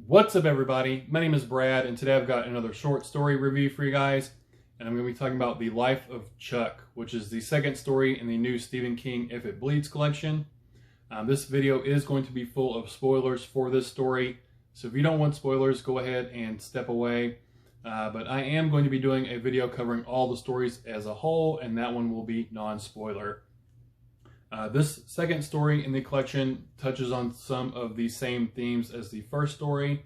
What's up, everybody? My name is Brad, and today I've got another short story review for you guys, and I'm going to be talking about The Life of Chuck, which is the second story in the new Stephen King If It Bleeds collection. This video is going to be full of spoilers for this story, so if you don't want spoilers, go ahead and step away. But I am going to be doing a video covering all the stories as a whole, and that one will be non-spoiler. This second story in the collection touches on some of the same themes as the first story,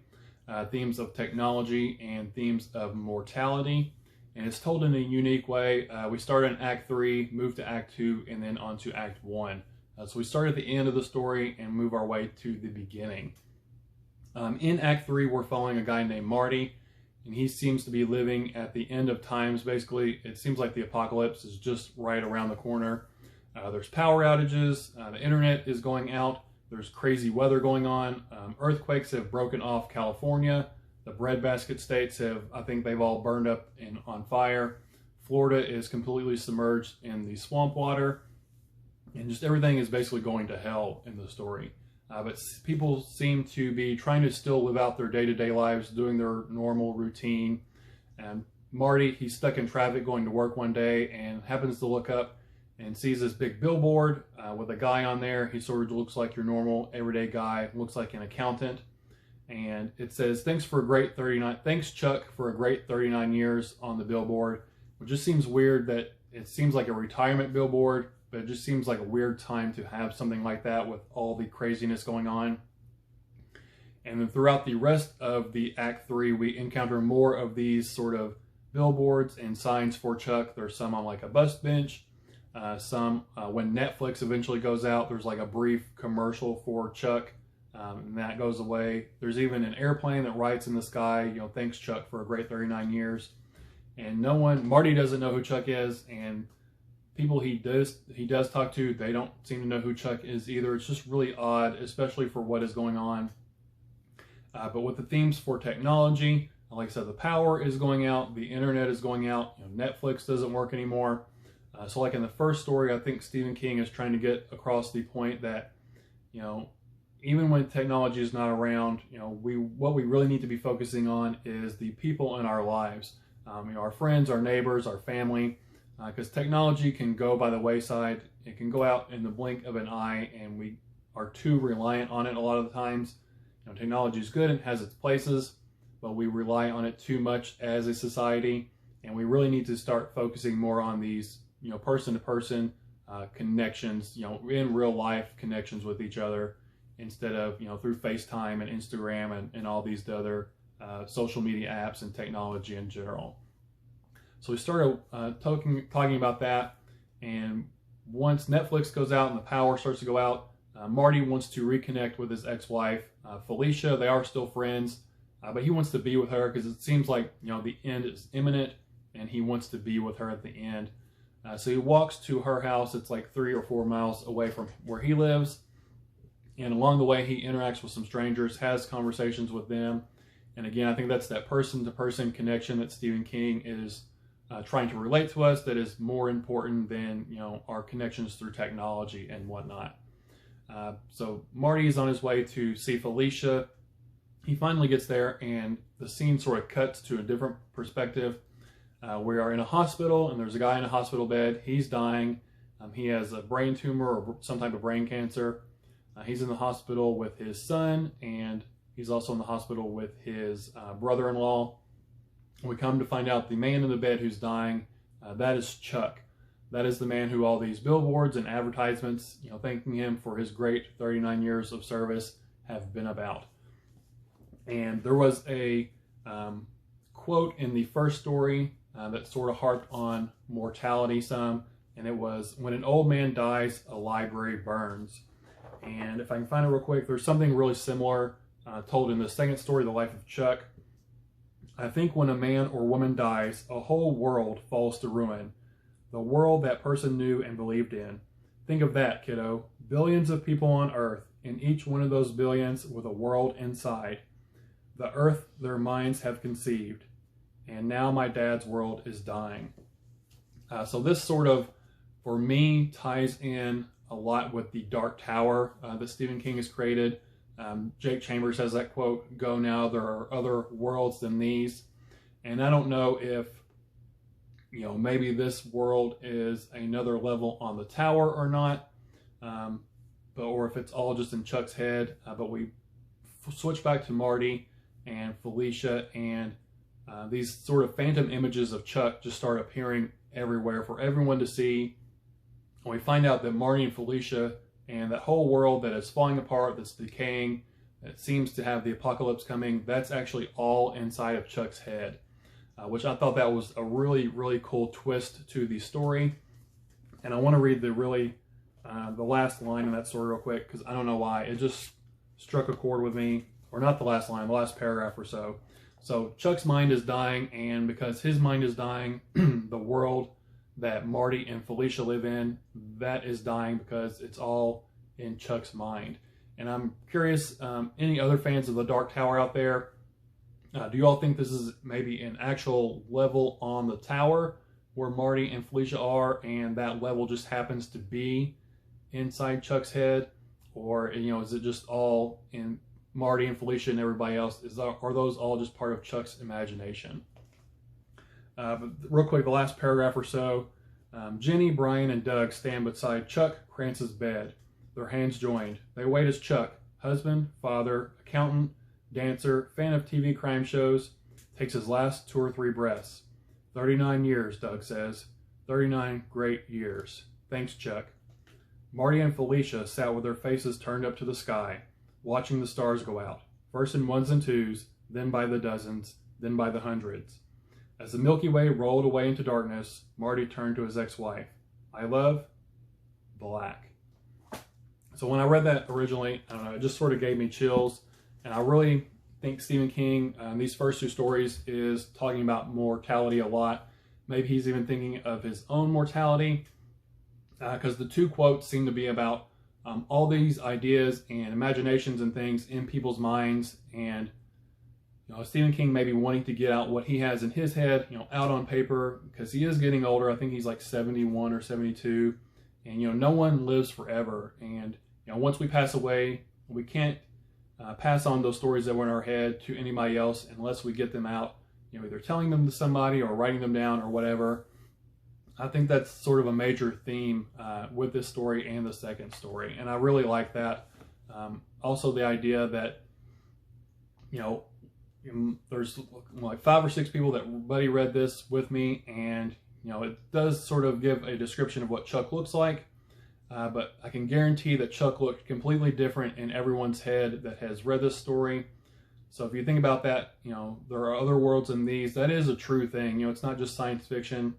themes of technology and themes of mortality, and it's told in a unique way. We start in Act 3, move to Act 2, and then on to Act 1. So we start at the end of the story and move our way to the beginning. In Act 3, we're following a guy named Marty, and he seems to be living at the end of times. Basically, it seems like the apocalypse is just right around the corner. There's power outages, the internet is going out, there's crazy weather going on, earthquakes have broken off California, the breadbasket states have, I think they've all burned up and on fire, Florida is completely submerged in the swamp water, and just everything is basically going to hell in the story. But people seem to be trying to still live out their day-to-day lives, doing their normal routine, and Marty, he's stuck in traffic going to work one day and happens to look up and sees this big billboard with a guy on there. He sort of looks like your normal everyday guy, looks like an accountant. And it says, thanks Chuck for a great 39 years on the billboard. It just seems weird that it seems like a retirement billboard, but it just seems like a weird time to have something like that with all the craziness going on. And then throughout the rest of the Act 3, we encounter more of these sort of billboards and signs for Chuck. There's some on like a bus bench. When Netflix eventually goes out, there's like a brief commercial for Chuck, and that goes away. There's even an airplane that writes in the sky, thanks Chuck for a great 39 years. And Marty doesn't know who Chuck is, and people he does talk to, they don't seem to know who Chuck is either. It's just really odd, especially for what is going on. But with the themes for technology, like I said, the power is going out, the internet is going out, Netflix doesn't work anymore. So like in the first story, I think Stephen King is trying to get across the point that, even when technology is not around, what we really need to be focusing on is the people in our lives, our friends, our neighbors, our family, because technology can go by the wayside. It can go out in the blink of an eye, and we are too reliant on it a lot of the times. Technology is good and has its places, but we rely on it too much as a society, and we really need to start focusing more on these person-to-person connections, in real life connections with each other, instead of, through FaceTime and Instagram and all these other social media apps and technology in general. So we started talking about that, and once Netflix goes out and the power starts to go out, Marty wants to reconnect with his ex-wife, Felicia. They are still friends, but he wants to be with her because it seems like, the end is imminent, and he wants to be with her at the end. So he walks to her house. It's like 3 or 4 miles away from where he lives. And along the way, he interacts with some strangers, has conversations with them. And again, I think that's that person-to-person connection that Stephen King is trying to relate to us, that is more important than, our connections through technology and whatnot. So Marty is on his way to see Felicia. He finally gets there, and the scene sort of cuts to a different perspective. We are in a hospital, and there's a guy in a hospital bed. He's dying. He has a brain tumor or some type of brain cancer. He's in the hospital with his son, and he's also in the hospital with his brother-in-law. We come to find out the man in the bed who's dying, that is Chuck. That is the man who all these billboards and advertisements, thanking him for his great 39 years of service have been about. And there was a quote in the first story that sort of harped on mortality some, and it was, when an old man dies, a library burns. And if I can find it real quick, there's something really similar told in the second story, The Life of Chuck. I think when a man or woman dies, a whole world falls to ruin. The world that person knew and believed in. Think of that, kiddo. Billions of people on Earth, and each one of those billions with a world inside. The Earth their minds have conceived. And now my dad's world is dying. So this sort of, for me, ties in a lot with the Dark Tower that Stephen King has created. Jake Chambers has that quote, "Go now, there are other worlds than these." And I don't know if, maybe this world is another level on the tower or not, or if it's all just in Chuck's head. But we switch back to Marty and Felicia, and these sort of phantom images of Chuck just start appearing everywhere for everyone to see. And we find out that Marty and Felicia and that whole world that is falling apart, that's decaying, that seems to have the apocalypse coming, that's actually all inside of Chuck's head, which I thought that was a really, really cool twist to the story. And I want to read the last line in that story real quick, because I don't know why. It just struck a chord with me. Or not the last line, the last paragraph or so. So Chuck's mind is dying, and because his mind is dying, the world that Marty and Felicia live in, that is dying because it's all in Chuck's mind. And I'm curious, any other fans of the Dark Tower out there, do you all think this is maybe an actual level on the tower where Marty and Felicia are, and that level just happens to be inside Chuck's head? Or, is it just all in Marty and Felicia and everybody else? Are those all just part of Chuck's imagination? But real quick, the last paragraph or so. Jenny, Brian, and Doug stand beside Chuck Krantz's bed, their hands joined. They wait as Chuck, husband, father, accountant, dancer, fan of TV crime shows, takes his last 2 or 3 breaths. 39 years, Doug says. 39 great years. Thanks, Chuck. Marty and Felicia sat with their faces turned up to the sky, watching the stars go out, first in 1s and 2s, then by the dozens, then by the hundreds. As the Milky Way rolled away into darkness, Marty turned to his ex-wife. I love black. So when I read that originally, I don't know, it just sort of gave me chills. And I really think Stephen King, these first 2 stories, is talking about mortality a lot. Maybe he's even thinking of his own mortality, because the 2 quotes seem to be about all these ideas and imaginations and things in people's minds, and Stephen King maybe wanting to get out what he has in his head, out on paper, because he is getting older. I think he's like 71 or 72, and no one lives forever. And once we pass away, we can't pass on those stories that were in our head to anybody else unless we get them out, either telling them to somebody or writing them down or whatever. I think that's sort of a major theme with this story and the second story, and I really like that. Also, the idea that there's like 5 or 6 people that buddy read this with me, and it does sort of give a description of what Chuck looks like, but I can guarantee that Chuck looked completely different in everyone's head that has read this story. So if you think about that, there are other worlds in these. That is a true thing. It's not just science fiction.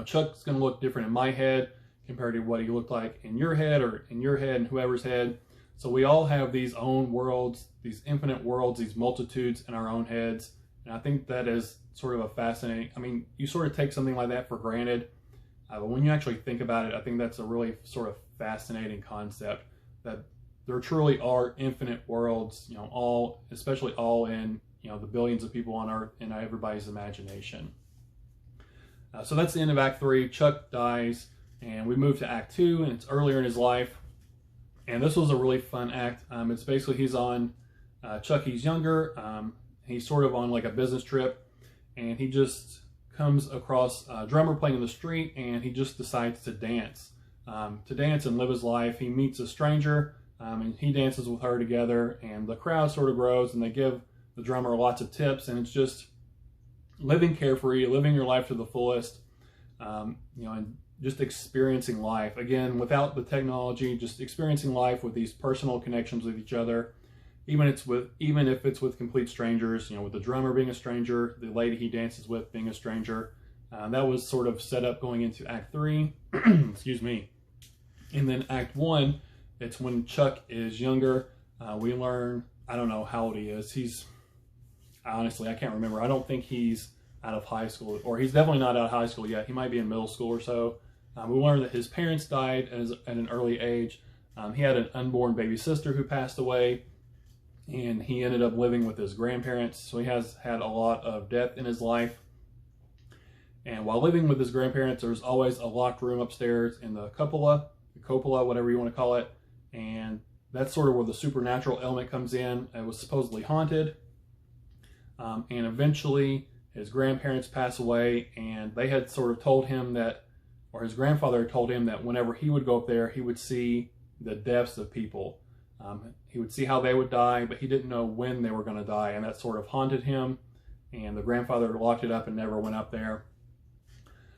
Chuck's going to look different in my head compared to what he looked like in your head or in your head and whoever's head. So we all have these own worlds, these infinite worlds, these multitudes in our own heads. And I think that is sort of a fascinating, you sort of take something like that for granted. But when you actually think about it, I think that's a really sort of fascinating concept, that there truly are infinite worlds, especially all in, the billions of people on Earth, in everybody's imagination. So that's the end of Act 3. Chuck dies, and we move to Act 2, and it's earlier in his life. And this was a really fun act. It's basically he's younger. He's sort of on like a business trip, and he just comes across a drummer playing in the street, and he just decides to dance and live his life. He meets a stranger, and he dances with her together, and the crowd sort of grows, and they give the drummer lots of tips, and it's just living carefree, living your life to the fullest, and just experiencing life. Again, without the technology, just experiencing life with these personal connections with each other, even if it's with complete strangers, with the drummer being a stranger, the lady he dances with being a stranger. That was sort of set up going into Act 3, excuse me. And then Act 1, it's when Chuck is younger. We learn, I don't know how old he is. Honestly, I can't remember. I don't think he's out of high school, or he's definitely not out of high school yet. He might be in middle school or so. We learned that his parents died at an early age. He had an unborn baby sister who passed away, and he ended up living with his grandparents. So he has had a lot of death in his life. And while living with his grandparents, there's always a locked room upstairs in the cupola, whatever you want to call it. And that's sort of where the supernatural element comes in. It was supposedly haunted, and eventually his grandparents pass away, and they had sort of told him that, or his grandfather had told him that whenever he would go up there, he would see the deaths of people. He would see how they would die, but he didn't know when they were going to die, and that sort of haunted him, and the grandfather locked it up and never went up there.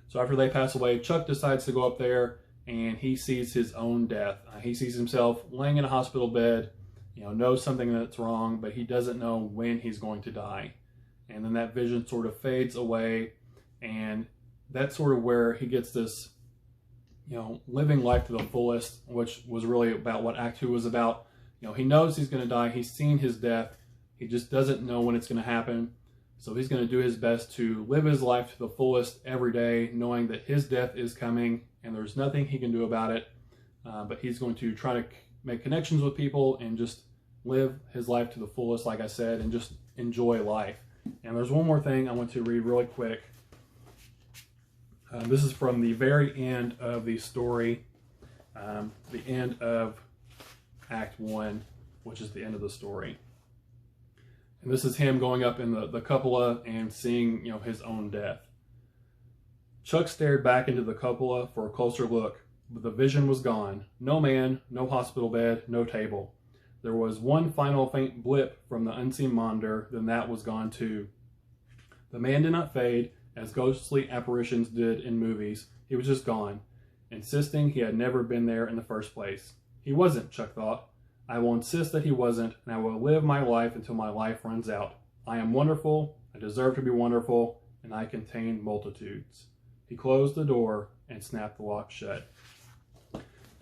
So after they pass away, Chuck decides to go up there, and he sees his own death. He sees himself laying in a hospital bed, knows something that's wrong, but he doesn't know when he's going to die. And then that vision sort of fades away, and that's sort of where he gets this, living life to the fullest, which was really about what Act 2 was about. He knows he's going to die. He's seen his death. He just doesn't know when it's going to happen. So he's going to do his best to live his life to the fullest every day, knowing that his death is coming and there's nothing he can do about it. But he's going to try to make connections with people and just live his life to the fullest, like I said, and just enjoy life. And there's one more thing I want to read really quick. This is from the very end of the story, the end of Act 1, which is the end of the story. And this is him going up in the cupola and seeing, his own death. Chuck stared back into the cupola for a closer look, but the vision was gone. No man, no hospital bed, no table. There was one final faint blip from the unseen monitor, then that was gone too. The man did not fade, as ghostly apparitions did in movies. He was just gone, insisting he had never been there in the first place. He wasn't, Chuck thought. I will insist that he wasn't, and I will live my life until my life runs out. I am wonderful, I deserve to be wonderful, and I contain multitudes. He closed the door and snapped the lock shut.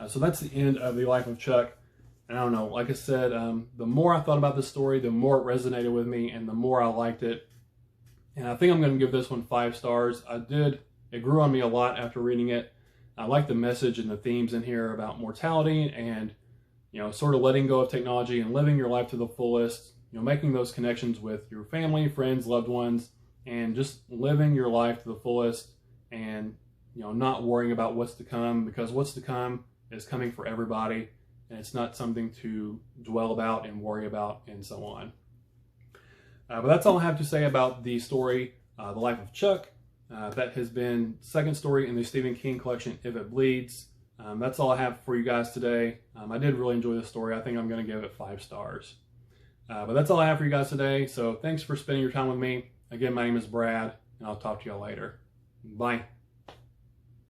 So that's the end of the life of Chuck. And I don't know, like I said, the more I thought about this story, the more it resonated with me, and the more I liked it. And I think I'm going to give this one 5 stars. It grew on me a lot after reading it. I like the message and the themes in here about mortality and, sort of letting go of technology and living your life to the fullest, making those connections with your family, friends, loved ones, and just living your life to the fullest and, not worrying about what's to come, because what's to come is coming for everybody, and it's not something to dwell about and worry about and so on. But that's all I have to say about the story, The Life of Chuck. That has been second story in the Stephen King collection, If It Bleeds. That's all I have for you guys today. I did really enjoy this story. I think I'm going to give it 5 stars. But that's all I have for you guys today. So thanks for spending your time with me. Again, my name is Brad, and I'll talk to y'all later. Bye.